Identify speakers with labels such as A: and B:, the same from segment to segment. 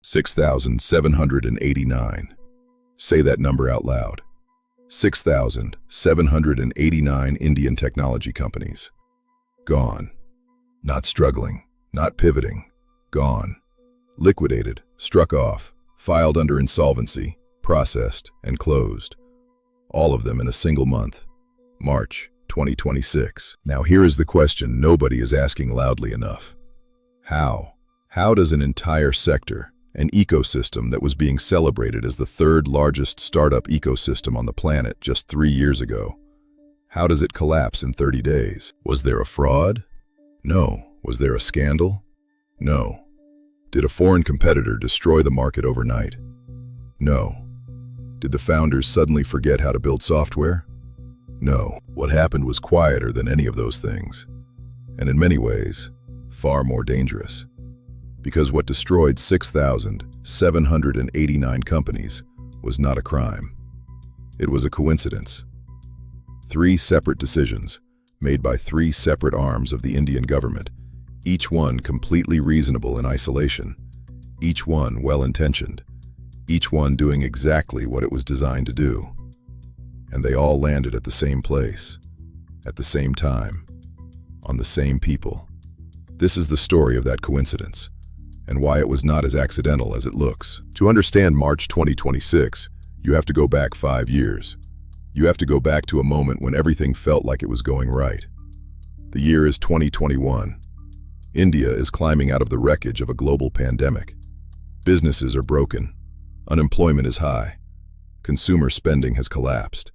A: 6,789. Say that number out loud. 6,789 Indian technology companies. Gone. Not struggling, not pivoting. Gone. Liquidated, struck off, filed under insolvency, processed, and closed. All of them in a single month. March 2026. Now here is the question nobody is asking loudly enough. How? How does an entire sector, an ecosystem that was being celebrated as the third largest startup ecosystem on the planet just 3 years ago, how does it collapse in 30 days? Was there a fraud? No. Was there a scandal? No. Did a foreign competitor destroy the market overnight? No. Did the founders suddenly forget how to build software? No. What happened was quieter than any of those things, and in many ways, far more dangerous. Because what destroyed 6,789 companies was not a crime. It was a coincidence. 3 separate decisions made by 3 separate arms of the Indian government, each one completely reasonable in isolation, each one well-intentioned, each one doing exactly what it was designed to do. And they all landed at the same place, at the same time, on the same people. This is the story of that coincidence, and why it was not as accidental as it looks. To understand March 2026, you have to go back 5 years. You have to go back to a moment when everything felt like it was going right. The year is 2021. India is climbing out of the wreckage of a global pandemic. Businesses are broken. Unemployment is high. Consumer spending has collapsed.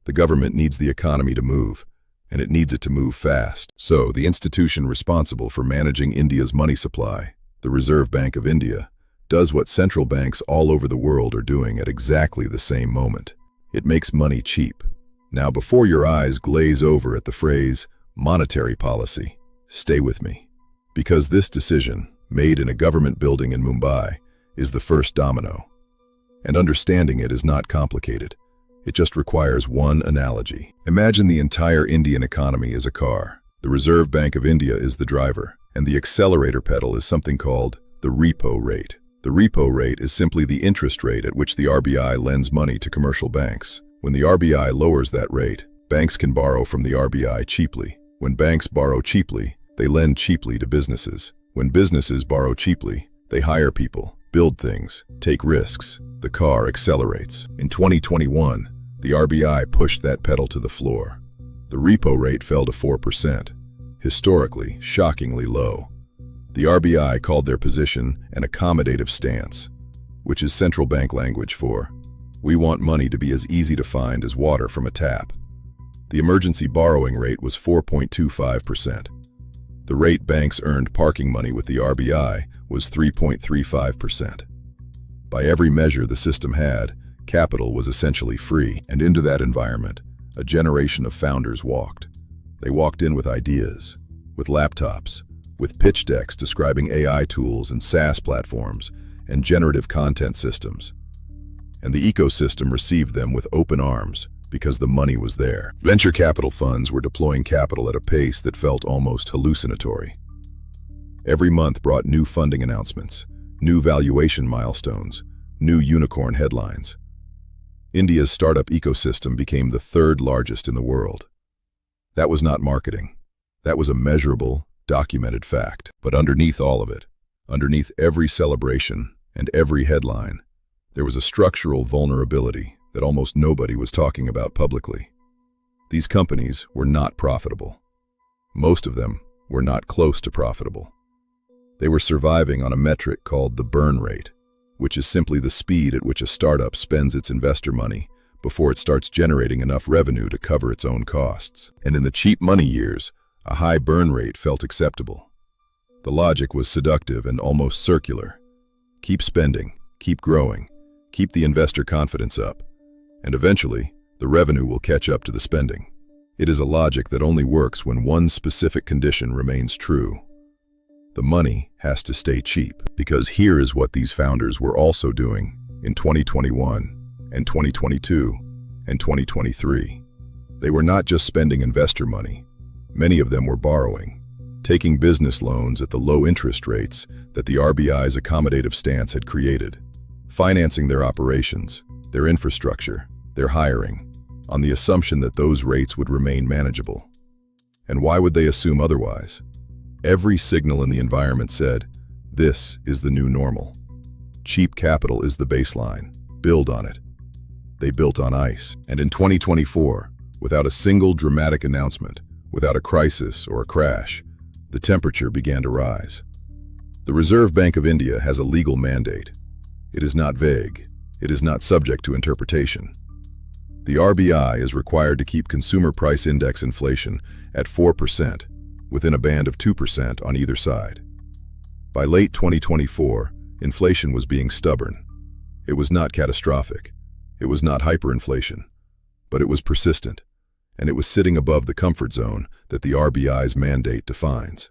A: The government needs the economy to move, and it needs it to move fast. So, the institution responsible for managing India's money supply, the Reserve Bank of India, does what central banks all over the world are doing at exactly the same moment. It makes money cheap. Now, before your eyes glaze over at the phrase, monetary policy, stay with me. Because this decision, made in a government building in Mumbai, is the first domino. And understanding it is not complicated. It just requires one analogy. Imagine the entire Indian economy is a car. The Reserve Bank of India is the driver, and the accelerator pedal is something called the repo rate. The repo rate is simply the interest rate at which the RBI lends money to commercial banks. When the RBI lowers that rate, banks can borrow from the RBI cheaply. When banks borrow cheaply, they lend cheaply to businesses. When businesses borrow cheaply, they hire people, build things, take risks. The car accelerates. In 2021, the RBI pushed that pedal to the floor. The repo rate fell to 4%, historically, shockingly low. The RBI called their position an accommodative stance, which is central bank language for, we want money to be as easy to find as water from a tap. The emergency borrowing rate was 4.25%. The rate banks earned parking money with the RBI was 3.35%. By every measure the system had, capital was essentially free, and into that environment, a generation of founders walked. They walked in with ideas, with laptops, with pitch decks describing AI tools and SaaS platforms and generative content systems. And the ecosystem received them with open arms because the money was there. Venture capital funds were deploying capital at a pace that felt almost hallucinatory. Every month brought new funding announcements, new valuation milestones, new unicorn headlines. India's startup ecosystem became the 3rd largest in the world. That was not marketing. That was a measurable, documented fact. But underneath all of it, underneath every celebration and every headline, there was a structural vulnerability that almost nobody was talking about publicly. These companies were not profitable. Most of them were not close to profitable. They were surviving on a metric called the burn rate, which is simply the speed at which a startup spends its investor money before it starts generating enough revenue to cover its own costs. And in the cheap money years, a high burn rate felt acceptable. The logic was seductive and almost circular. Keep spending, keep growing, keep the investor confidence up, and eventually, the revenue will catch up to the spending. It is a logic that only works when one specific condition remains true. The money has to stay cheap, because here is what these founders were also doing in 2021 and 2022 and 2023. They were not just spending investor money. Many of them were borrowing. taking business loans at the low interest rates that the RBI's accommodative stance had created, financing their operations, their infrastructure, their hiring, on the assumption that those rates would remain manageable. And why would they assume otherwise? Every signal in the environment said, this is the new normal. Cheap capital is the baseline. Build on it. They built on ice. And in 2024, without a single dramatic announcement, without a crisis or a crash, the temperature began to rise. The Reserve Bank of India has a legal mandate. It is not vague. It is not subject to interpretation. The RBI is required to keep consumer price index inflation at 4%, within a band of 2% on either side. By late 2024, inflation was being stubborn. It was not catastrophic. It was not hyperinflation. But it was persistent, and it was sitting above the comfort zone that the RBI's mandate defines.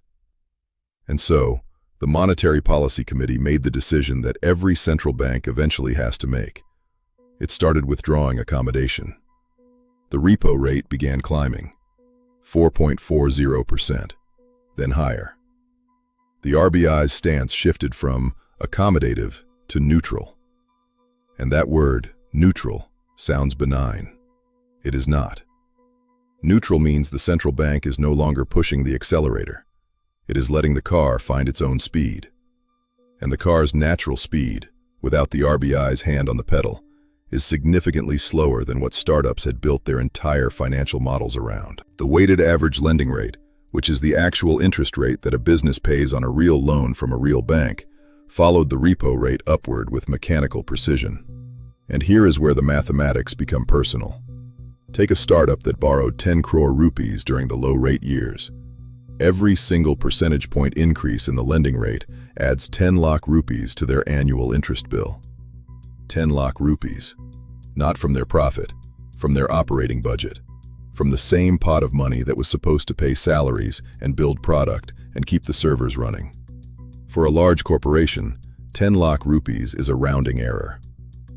A: And so, the Monetary Policy Committee made the decision that every central bank eventually has to make. It started withdrawing accommodation. The repo rate began climbing, 4.40%, then higher. The RBI's stance shifted from accommodative to neutral. And that word, neutral, sounds benign. It is not. Neutral means the central bank is no longer pushing the accelerator. It is letting the car find its own speed. And the car's natural speed, without the RBI's hand on the pedal, is significantly slower than what startups had built their entire financial models around. The weighted average lending rate, which is the actual interest rate that a business pays on a real loan from a real bank, followed the repo rate upward with mechanical precision. And here is where the mathematics become personal. Take a startup that borrowed 10 crore rupees during the low-rate years. Every single percentage point increase in the lending rate adds 10 lakh rupees to their annual interest bill. 10 lakh rupees. Not from their profit, from their operating budget, from the same pot of money that was supposed to pay salaries and build product and keep the servers running. For a large corporation, 10 lakh rupees is a rounding error.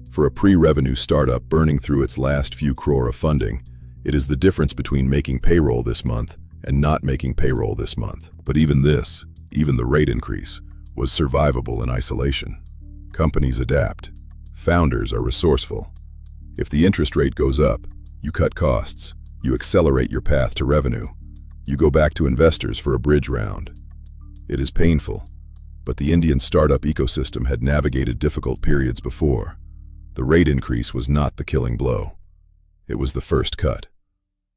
A: For a pre-revenue startup burning through its last few crore of funding, it is the difference between making payroll this month and not making payroll this month. But even this, even the rate increase, was survivable in isolation. Companies adapt. Founders are resourceful. If the interest rate goes up, you cut costs, you accelerate your path to revenue, you go back to investors for a bridge round. It is painful, but the Indian startup ecosystem had navigated difficult periods before. The rate increase was not the killing blow. It was the first cut.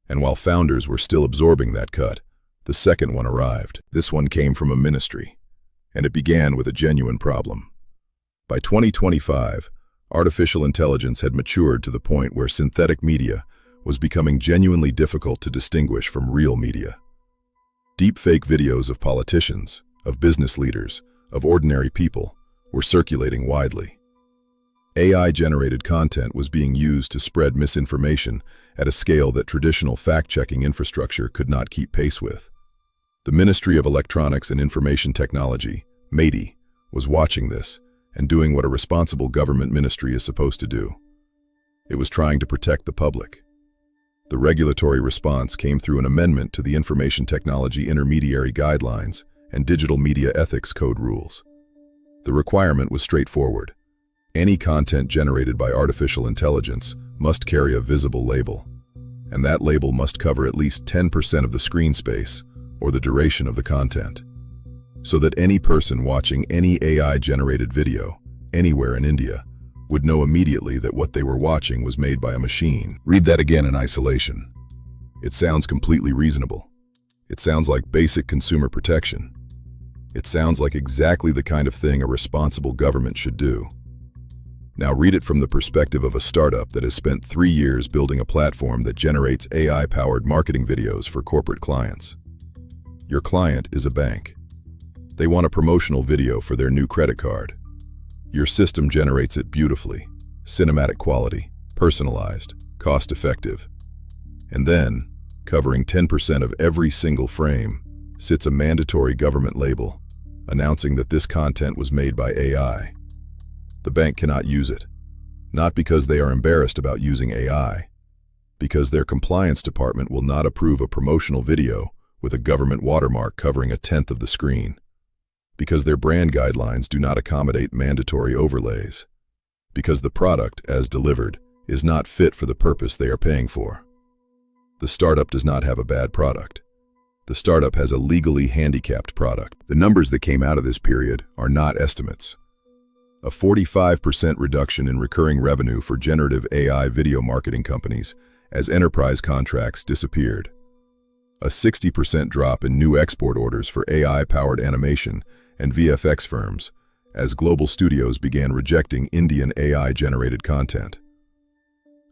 A: And while founders were still absorbing that cut, the second one arrived. This one came from a ministry, and it began with a genuine problem. By 2025, artificial intelligence had matured to the point where synthetic media was becoming genuinely difficult to distinguish from real media. Deepfake videos of politicians, of business leaders, of ordinary people were circulating widely. AI-generated content was being used to spread misinformation at a scale that traditional fact-checking infrastructure could not keep pace with. The Ministry of Electronics and Information Technology, MeitY, was watching this and doing what a responsible government ministry is supposed to do. It was trying to protect the public. The regulatory response came through an amendment to the Information Technology Intermediary Guidelines and Digital Media Ethics Code rules. The requirement was straightforward. Any content generated by artificial intelligence must carry a visible label, and that label must cover at least 10% of the screen space or the duration of the content, so that any person watching any AI-generated video anywhere in India would know immediately that what they were watching was made by a machine. Read that again in isolation. It sounds completely reasonable. It sounds like basic consumer protection. It sounds like exactly the kind of thing a responsible government should do. Now read it from the perspective of a startup that has spent 3 years building a platform that generates AI-powered marketing videos for corporate clients. Your client is a bank. They want a promotional video for their new credit card. Your system generates it beautifully, cinematic quality, personalized, cost-effective. And then, covering 10% of every single frame, sits a mandatory government label announcing that this content was made by AI. The bank cannot use it, not because they are embarrassed about using AI, because their compliance department will not approve a promotional video with a government watermark covering a tenth of the screen, because their brand guidelines do not accommodate mandatory overlays, because the product, as delivered, is not fit for the purpose they are paying for. The startup does not have a bad product. The startup has a legally handicapped product. The numbers that came out of this period are not estimates. A 45% reduction in recurring revenue for generative AI video marketing companies as enterprise contracts disappeared. A 60% drop in new export orders for AI-powered animation and VFX firms as global studios began rejecting Indian AI-generated content.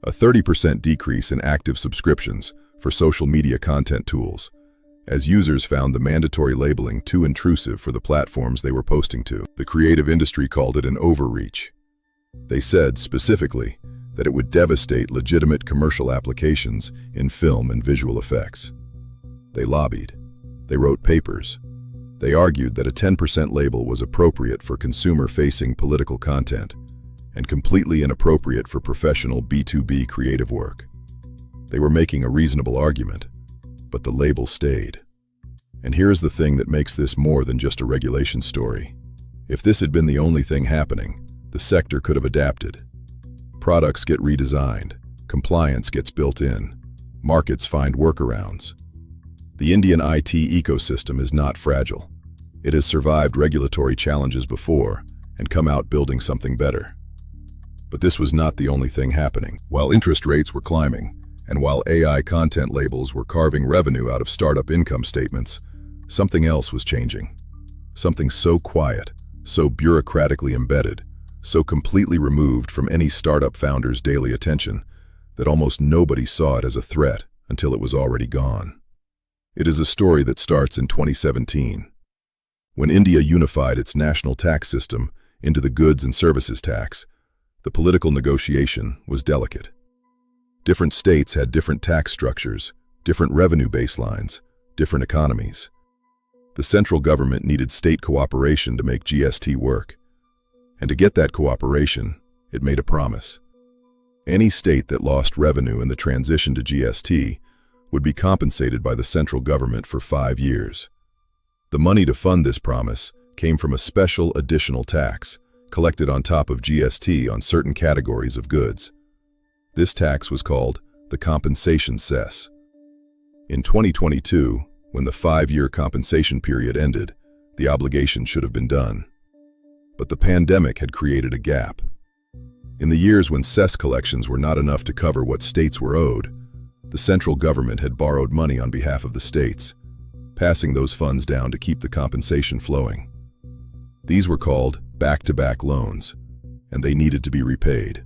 A: A 30% decrease in active subscriptions for social media content tools as users found the mandatory labeling too intrusive for the platforms they were posting to. The creative industry called it an overreach. They said, specifically, that it would devastate legitimate commercial applications in film and visual effects. They lobbied. They wrote papers. They argued that a 10% label was appropriate for consumer-facing political content and completely inappropriate for professional B2B creative work. They were making a reasonable argument, but the label stayed. And here is the thing that makes this more than just a regulation story. If this had been the only thing happening, the sector could have adapted. Products get redesigned, compliance gets built in, markets find workarounds. The Indian IT ecosystem is not fragile. It has survived regulatory challenges before and come out building something better. But this was not the only thing happening. While interest rates were climbing, and while AI content labels were carving revenue out of startup income statements, something else was changing. Something so quiet, so bureaucratically embedded, so completely removed from any startup founder's daily attention that almost nobody saw it as a threat until it was already gone. It is a story that starts in 2017, when India unified its national tax system into the goods and services tax. The political negotiation was delicate. Different states had different tax structures, different revenue baselines, different economies. The central government needed state cooperation to make GST work. And to get that cooperation, it made a promise. Any state that lost revenue in the transition to GST would be compensated by the central government for 5 years. The money to fund this promise came from a special additional tax collected on top of GST on certain categories of goods. This tax was called the compensation cess. In 2022, when the 5-year compensation period ended, the obligation should have been done. But the pandemic had created a gap. In the years when cess collections were not enough to cover what states were owed, the central government had borrowed money on behalf of the states, passing those funds down to keep the compensation flowing. These were called back-to-back loans, and they needed to be repaid.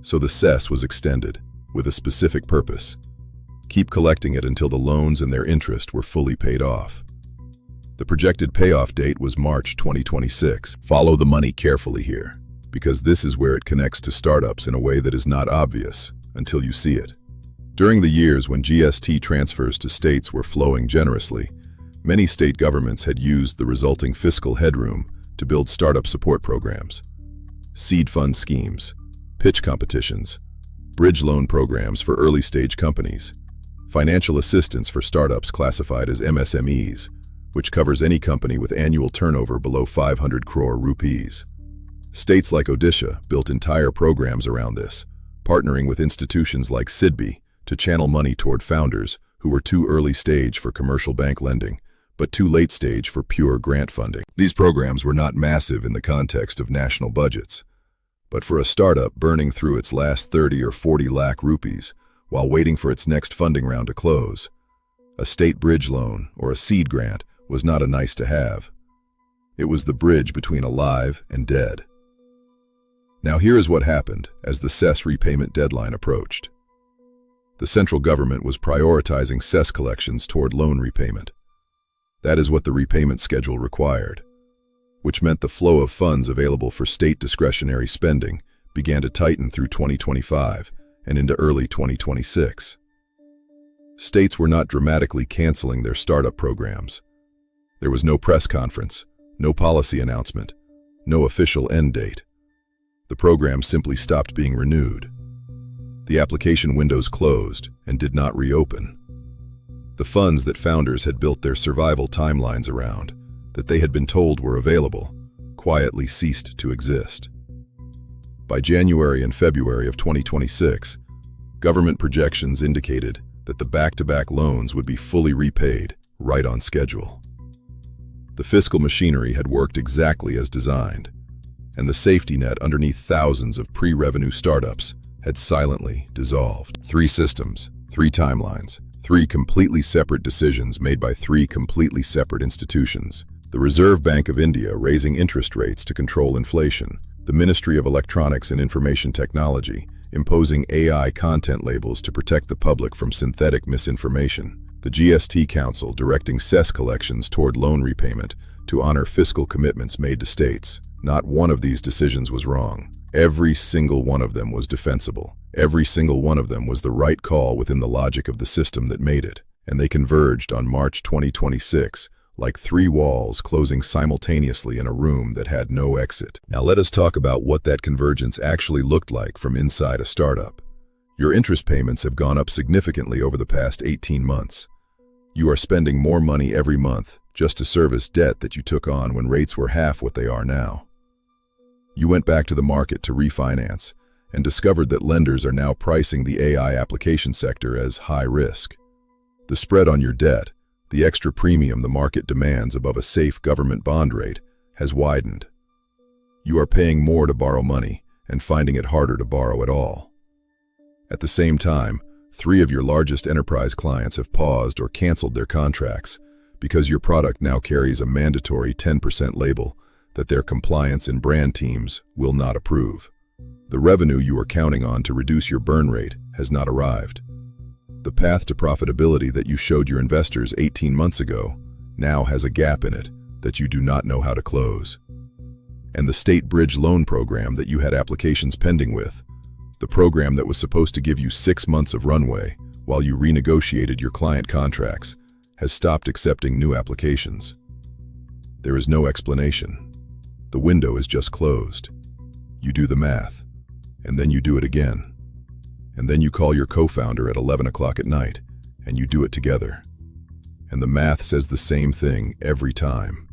A: So the cess was extended, with a specific purpose: keep collecting it until the loans and their interest were fully paid off. The projected payoff date was March 2026. Follow the money carefully here, because this is where it connects to startups in a way that is not obvious until you see it. During the years when GST transfers to states were flowing generously, many state governments had used the resulting fiscal headroom to build startup support programs, seed fund schemes, pitch competitions, bridge loan programs for early-stage companies, financial assistance for startups classified as MSMEs, which covers any company with annual turnover below 500 crore rupees. States like Odisha built entire programs around this, partnering with institutions like IBBI to channel money toward founders who were too early stage for commercial bank lending, but too late stage for pure grant funding. These programs were not massive in the context of national budgets, but for a startup burning through its last 30 or 40 lakh rupees while waiting for its next funding round to close, a state bridge loan or a seed grant was not a nice to have. It was the bridge between alive and dead. Now here is what happened as the cess repayment deadline approached. The central government was prioritizing cess collections toward loan repayment. That is what the repayment schedule required, which meant the flow of funds available for state discretionary spending began to tighten through 2025 and into early 2026. States were not dramatically canceling their startup programs. There was no press conference, no policy announcement, no official end date. The program simply stopped being renewed. The application windows closed and did not reopen. The funds that founders had built their survival timelines around, that they had been told were available, quietly ceased to exist. By January and February of 2026, government projections indicated that the back-to-back loans would be fully repaid, right on schedule. The fiscal machinery had worked exactly as designed, and the safety net underneath thousands of pre-revenue startups had silently dissolved. 3 systems, 3 timelines, 3 completely separate decisions made by 3 completely separate institutions. The Reserve Bank of India raising interest rates to control inflation, the Ministry of Electronics and Information Technology imposing AI content labels to protect the public from synthetic misinformation, the GST Council directing cess collections toward loan repayment to honor fiscal commitments made to states. Not one of these decisions was wrong. Every single one of them was defensible. Every single one of them was the right call within the logic of the system that made it, and they converged on March 2026 like 3 walls closing simultaneously in a room that had no exit. Now let us talk about what that convergence actually looked like from inside a startup. Your interest payments have gone up significantly over the past 18 months. You are spending more money every month just to service debt that you took on when rates were half what they are now. You went back to the market to refinance and discovered that lenders are now pricing the AI application sector as high risk. The spread on your debt, the extra premium the market demands above a safe government bond rate, has widened. You are paying more to borrow money and finding it harder to borrow at all. At the same time, 3 of your largest enterprise clients have paused or canceled their contracts because your product now carries a mandatory 10% label that their compliance and brand teams will not approve. The revenue you are counting on to reduce your burn rate has not arrived. The path to profitability that you showed your investors 18 months ago now has a gap in it that you do not know how to close. And the state bridge loan program that you had applications pending with, the program that was supposed to give you 6 months of runway while you renegotiated your client contracts, has stopped accepting new applications. There is no explanation. The window is just closed. You do the math, and then you do it again. And then you call your co-founder at 11 o'clock at night, and you do it together. And the math says the same thing every time.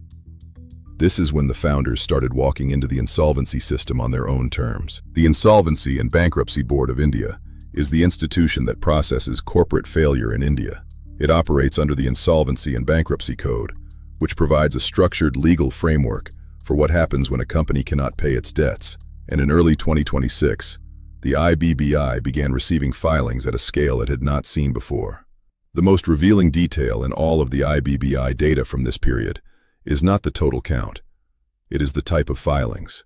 A: This is when the founders started walking into the insolvency system on their own terms. The Insolvency and Bankruptcy Board of India is the institution that processes corporate failure in India. It operates under the Insolvency and Bankruptcy Code, which provides a structured legal framework for what happens when a company cannot pay its debts. And in early 2026, the IBBI began receiving filings at a scale it had not seen before. The most revealing detail in all of the IBBI data from this period is not the total count. It is the type of filings.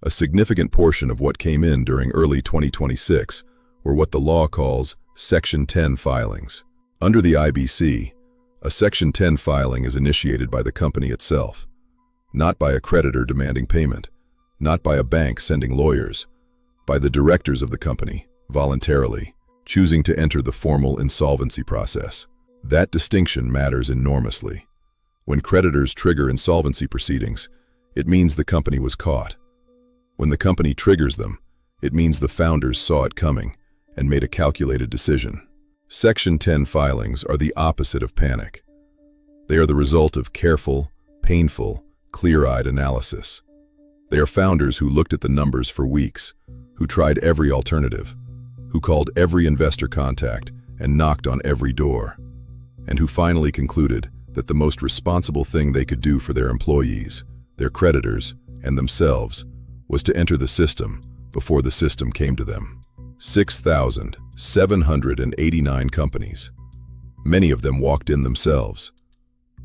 A: A significant portion of what came in during early 2026 were what the law calls Section 10 filings. Under the IBC, a Section 10 filing is initiated by the company itself, not by a creditor demanding payment, not by a bank sending lawyers, by the directors of the company, voluntarily, choosing to enter the formal insolvency process. That distinction matters enormously. When creditors trigger insolvency proceedings, it means the company was caught. When the company triggers them, it means the founders saw it coming and made a calculated decision. Section 10 filings are the opposite of panic. They are the result of careful, painful, clear-eyed analysis. They are founders who looked at the numbers for weeks, who tried every alternative, who called every investor contact and knocked on every door, and who finally concluded that the most responsible thing they could do for their employees, their creditors, and themselves was to enter the system before the system came to them. 6,789 companies. Many of them walked in themselves.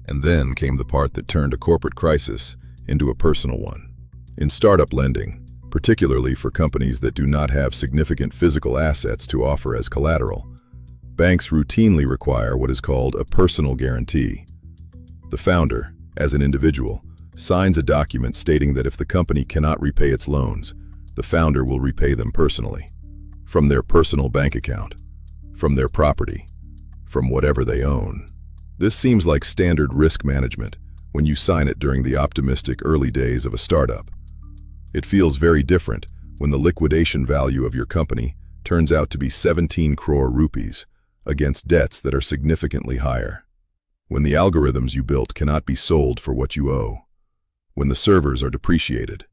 A: And then came the part that turned a corporate crisis into a personal one. In startup lending, particularly for companies that do not have significant physical assets to offer as collateral, banks routinely require what is called a personal guarantee. The founder, as an individual, signs a document stating that if the company cannot repay its loans, the founder will repay them personally, from their personal bank account, from their property, from whatever they own. This seems like standard risk management when you sign it during the optimistic early days of a startup. It feels very different when the liquidation value of your company turns out to be 17 crore rupees, against debts that are significantly higher. When the algorithms you built cannot be sold for what you owe. When the servers are depreciated.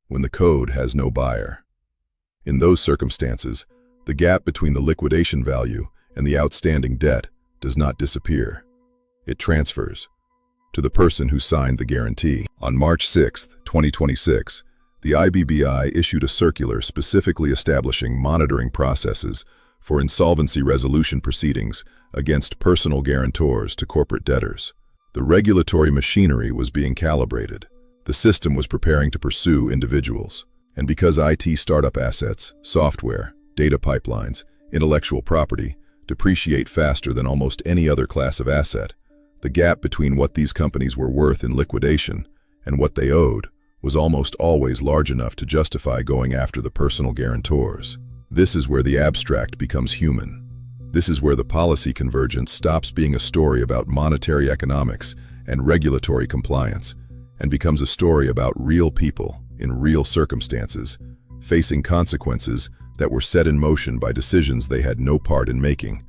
A: When the code has no buyer. In those circumstances, the gap between the liquidation value and the outstanding debt does not disappear. It transfers to the person who signed the guarantee. On March 6, 2026, the IBBI issued a circular specifically establishing monitoring processes for insolvency resolution proceedings against personal guarantors to corporate debtors. The regulatory machinery was being calibrated. The system was preparing to pursue individuals. And because IT startup assets, software, data pipelines, intellectual property depreciate faster than almost any other class of asset, the gap between what these companies were worth in liquidation and what they owed was almost always large enough to justify going after the personal guarantors. This is where the abstract becomes human. This is where the policy convergence stops being a story about monetary economics and regulatory compliance and becomes a story about real people in real circumstances, facing consequences that were set in motion by decisions they had no part in making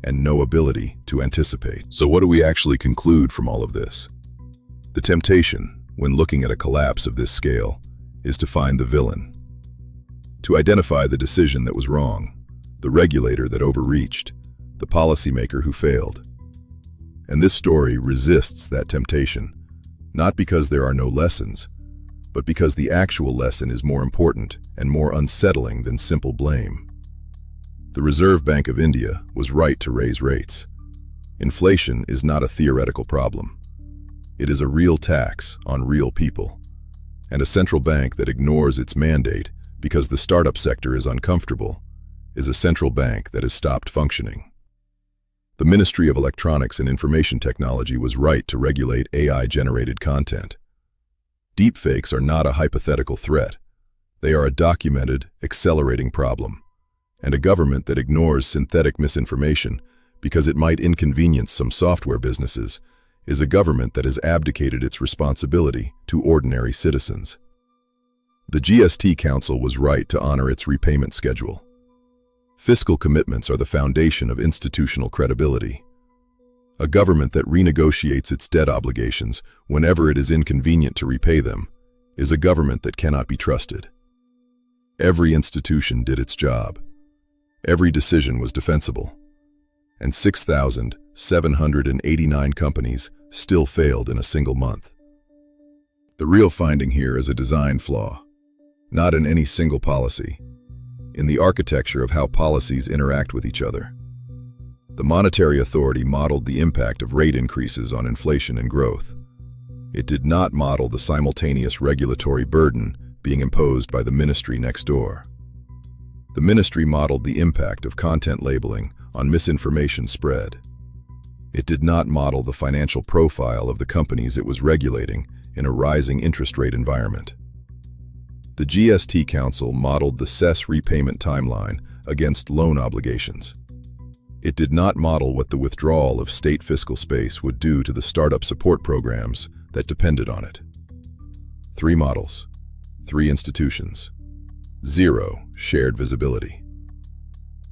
A: and no ability to anticipate. So what do we actually conclude from all of this? The temptation, when looking at a collapse of this scale, is to find the villain. To identify the decision that was wrong, the regulator that overreached, the policymaker who failed. And this story resists that temptation, not because there are no lessons, but because the actual lesson is more important and more unsettling than simple blame. The Reserve Bank of India was right to raise rates. Inflation is not a theoretical problem. It is a real tax on real people. And a central bank that ignores its mandate because the startup sector is uncomfortable is a central bank that has stopped functioning. The Ministry of Electronics and Information Technology was right to regulate AI-generated content. Deepfakes are not a hypothetical threat. They are a documented, accelerating problem. And a government that ignores synthetic misinformation because it might inconvenience some software businesses is a government that has abdicated its responsibility to ordinary citizens. The GST Council was right to honor its repayment schedule. Fiscal commitments are the foundation of institutional credibility. A government that renegotiates its debt obligations whenever it is inconvenient to repay them is a government that cannot be trusted. Every institution did its job. Every decision was defensible. And 6,789 companies still failed in a single month. The real finding here is a design flaw, not in any single policy, in the architecture of how policies interact with each other. The monetary authority modeled the impact of rate increases on inflation and growth. It did not model the simultaneous regulatory burden being imposed by the ministry next door. The ministry modeled the impact of content labeling on misinformation spread. It did not model the financial profile of the companies it was regulating in a rising interest rate environment. The GST Council modeled the cess repayment timeline against loan obligations. It did not model what the withdrawal of state fiscal space would do to the startup support programs that depended on it. 3 models, 3 institutions, 0 shared visibility.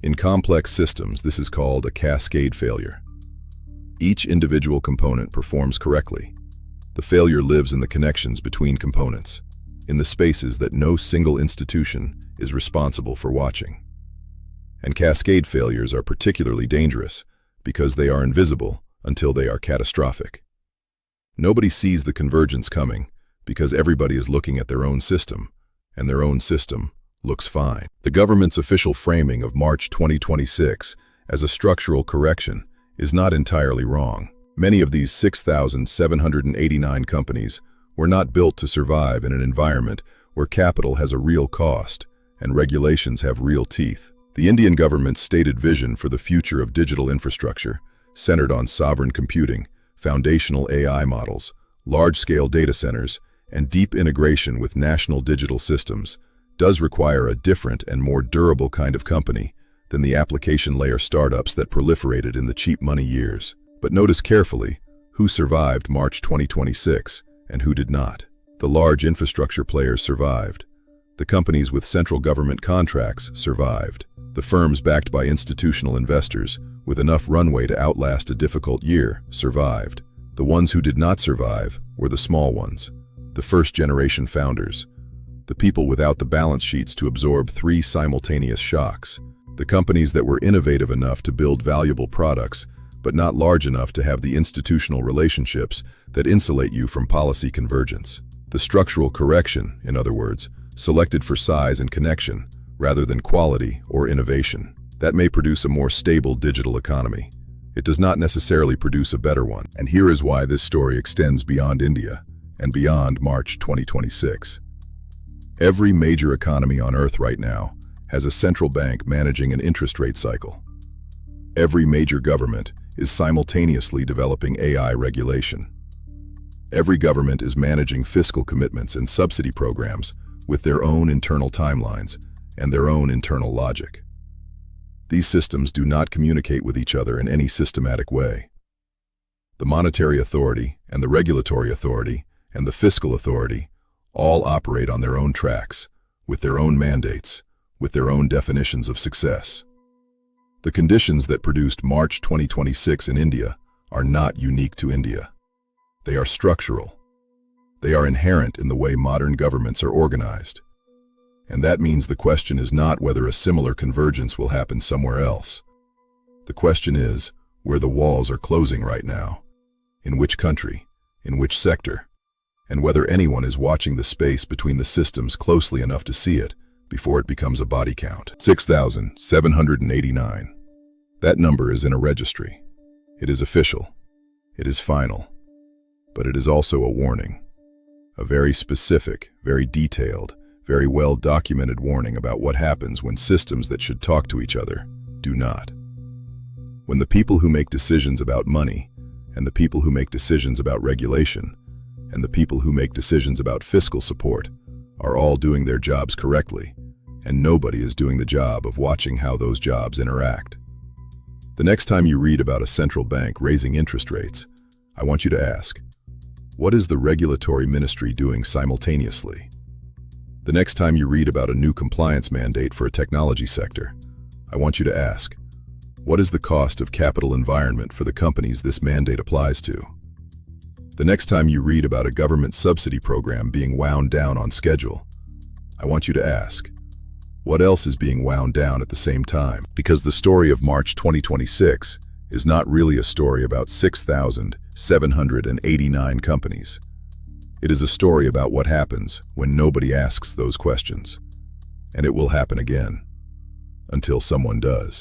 A: In complex systems, this is called a cascade failure. Each individual component performs correctly. The failure lives in the connections between components, in the spaces that no single institution is responsible for watching. And cascade failures are particularly dangerous because they are invisible until they are catastrophic. Nobody sees the convergence coming because everybody is looking at their own system, and their own system looks fine. The government's official framing of March 2026 as a structural correction is not entirely wrong. Many of these 6,789 companies were not built to survive in an environment where capital has a real cost and regulations have real teeth. The Indian government's stated vision for the future of digital infrastructure, centered on sovereign computing, foundational AI models, large-scale data centers, and deep integration with national digital systems, does require a different and more durable kind of company than the application layer startups that proliferated in the cheap money years. But notice carefully who survived March 2026 and who did not. The large infrastructure players survived. The companies with central government contracts survived. The firms backed by institutional investors with enough runway to outlast a difficult year, survived. The ones who did not survive were the small ones, the first-generation founders, the people without the balance sheets to absorb 3 simultaneous shocks, the companies that were innovative enough to build valuable products, but not large enough to have the institutional relationships that insulate you from policy convergence. The structural correction, in other words, selected for size and connection, rather than quality or innovation. That may produce a more stable digital economy. It does not necessarily produce a better one. And here is why this story extends beyond India and beyond March 2026. Every major economy on Earth right now has a central bank managing an interest rate cycle. Every major government is simultaneously developing AI regulation. Every government is managing fiscal commitments and subsidy programs with their own internal timelines and their own internal logic. These systems do not communicate with each other in any systematic way. The monetary authority and the regulatory authority and the fiscal authority all operate on their own tracks, with their own mandates, with their own definitions of success. The conditions that produced March 2026 in India are not unique to India. They are structural. They are inherent in the way modern governments are organized. And that means the question is not whether a similar convergence will happen somewhere else. The question is where the walls are closing right now, in which country, in which sector, and whether anyone is watching the space between the systems closely enough to see it before it becomes a body count. 6,789. That number is in a registry. It is official. It is final. But it is also a warning. A very specific, very detailed, very well-documented warning about what happens when systems that should talk to each other do not. When the people who make decisions about money, and the people who make decisions about regulation, and the people who make decisions about fiscal support are all doing their jobs correctly, and nobody is doing the job of watching how those jobs interact. The next time you read about a central bank raising interest rates, I want you to ask, what is the regulatory ministry doing simultaneously? The next time you read about a new compliance mandate for a technology sector, I want you to ask, what is the cost of capital environment for the companies this mandate applies to? The next time you read about a government subsidy program being wound down on schedule, I want you to ask, what else is being wound down at the same time? Because the story of March 2026 is not really a story about 6,789 companies. It is a story about what happens when nobody asks those questions. And it will happen again, until someone does.